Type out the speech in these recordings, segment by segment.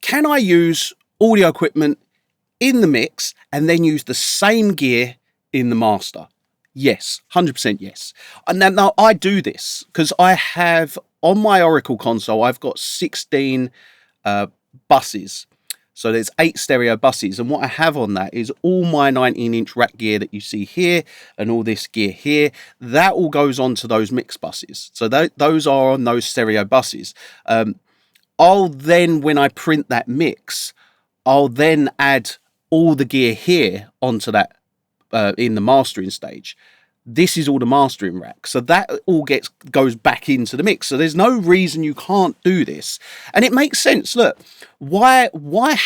can I use audio equipment in the mix and then use the same gear in the master? Yes, 100% yes. And now I do this because I have on my Oracle console, I've got 16 buses. So there's 8 stereo buses, and what I have on that is all my 19-inch rack gear that you see here and all this gear here. That all goes onto those mix buses. So those are on those stereo buses. I'll then, when I print that mix, I'll then add all the gear here onto that in the mastering stage. This is all the mastering rack. So that all goes back into the mix. So there's no reason you can't do this. And it makes sense. Look, why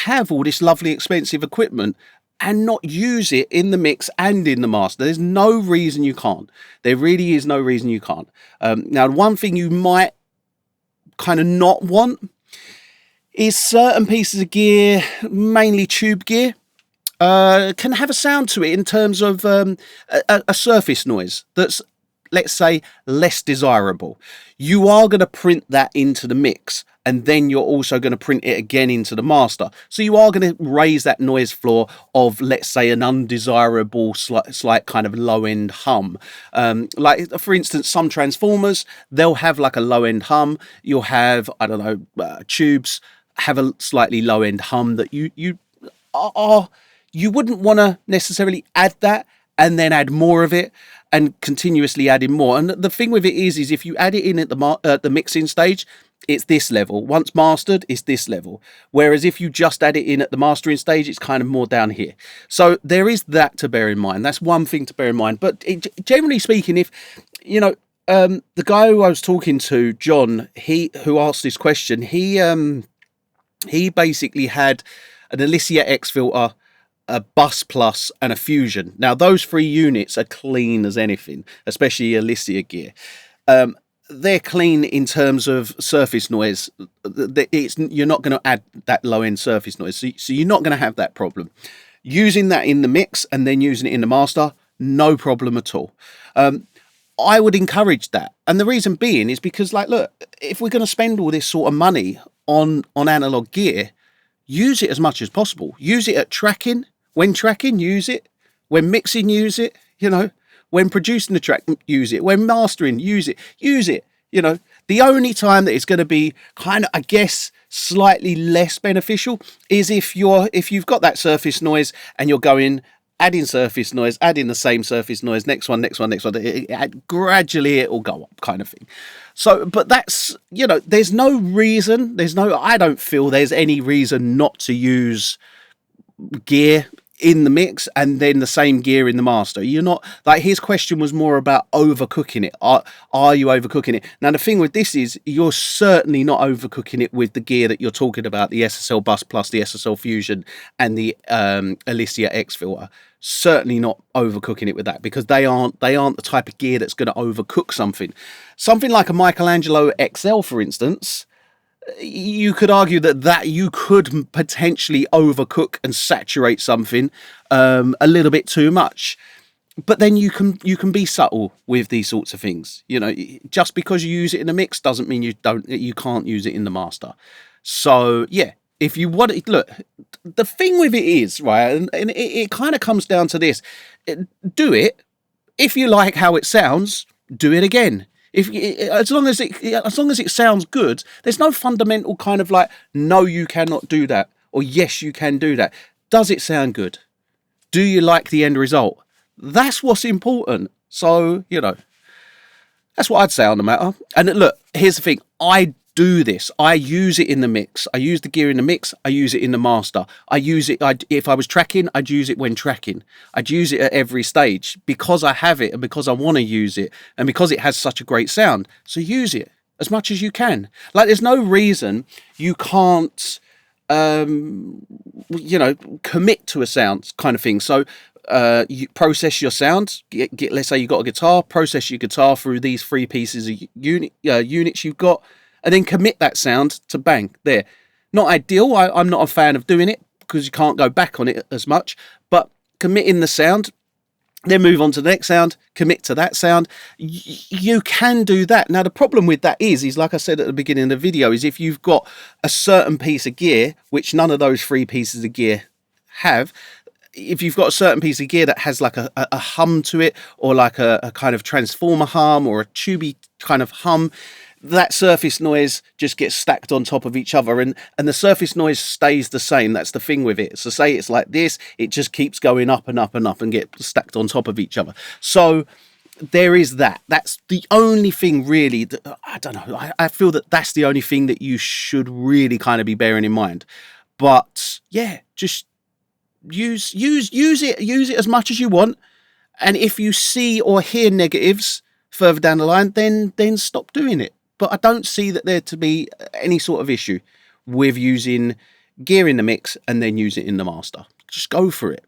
have all this lovely expensive equipment and not use it in the mix and in the master? There's no reason you can't. There really is no reason you can't. Now, one thing you might kind of not want is certain pieces of gear, mainly tube gear, can have a sound to it in terms of a surface noise that's, let's say, less desirable. You are going to print that into the mix, and then you're also going to print it again into the master. So you are going to raise that noise floor of, let's say, an undesirable, slight kind of low-end hum. Like, for instance, some transformers, they'll have like a low-end hum. You'll have, I don't know, tubes have a slightly low-end hum that you wouldn't want to necessarily add that and then add more of it and continuously add in more. And the thing with it is if you add it in at the mixing stage, it's this level. Once mastered, it's this level. Whereas if you just add it in at the mastering stage, it's kind of more down here. So there is that to bear in mind. That's one thing to bear in mind. But generally speaking, if, you know, the guy who I was talking to, John, who asked this question, he basically had an Alicia X filter, a Bus Plus and a Fusion. Now those 3 units are clean as anything, especially Alicia gear. They're clean in terms of surface noise. You're not going to add that low end surface noise, so you're not going to have that problem. Using that in the mix and then using it in the master, no problem at all. I would encourage that, and the reason being is because, like, look, if we're going to spend all this sort of money on analog gear, use it as much as possible. Use it at tracking. When tracking, use it. When mixing, use it. You know, when producing the track, use it. When mastering, use it. Use it. You know, the only time that it's going to be kind of, I guess, slightly less beneficial is if you've got that surface noise and you're going, adding surface noise, adding the same surface noise, next one. Gradually it will go up, kind of thing. So, but that's, you know, there's no reason, I don't feel there's any reason not to use gear in the mix and then the same gear in the master. You're not, like, his question was more about overcooking it. Are you overcooking it? Now, the thing with this is you're certainly not overcooking it with the gear that you're talking about, the SSL Bus Plus, the SSL Fusion and the Alicia X filter. Certainly not overcooking it with that, because they aren't the type of gear that's going to overcook something. Something like a Michelangelo XL, for instance, you could argue that you could potentially overcook and saturate something a little bit too much. But then you can be subtle with these sorts of things. You know, just because you use it in a mix doesn't mean you can't use it in the master. So yeah, if you want it, look, the thing with it is, right, and it kind of comes down to this: do it. If you like how it sounds, do it again. As long as it sounds good, there's no fundamental kind of like, no, you cannot do that, or yes, you can do that. Does it sound good? Do you like the end result? That's what's important. So, you know, that's what I'd say on the matter. And look, here's the thing. I do this. I use it in the mix. I use the gear in the mix. I use it in the master. I use it. If I was tracking, I'd use it when tracking. I'd use it at every stage because I have it and because I want to use it and because it has such a great sound. So use it as much as you can. Like, there's no reason you can't, you know, commit to a sound kind of thing. So you process your sound. Let's say you got a guitar. Process your guitar through these 3 pieces of units you've got. And then commit that sound to bang there. Not ideal. I'm not a fan of doing it because you can't go back on it as much. But committing the sound then move on to the next sound, commit to that sound. You can do that. Now, the problem with that is like I said at the beginning of the video, is if you've got a certain piece of gear, which none of those three pieces of gear have, if you've got a certain piece of gear that has like a hum to it, or like a kind of transformer hum or a tubey kind of hum, that surface noise just gets stacked on top of each other, and the surface noise stays the same. That's the thing with it. So say it's like this, it just keeps going up and up and up and get stacked on top of each other. So there is that. That's the only thing really that, I don't know, I feel that that's the only thing that you should really kind of be bearing in mind. But yeah, just use it as much as you want. And if you see or hear negatives further down the line, then stop doing it. But I don't see that there to be any sort of issue with using gear in the mix and then use it in the master. Just go for it.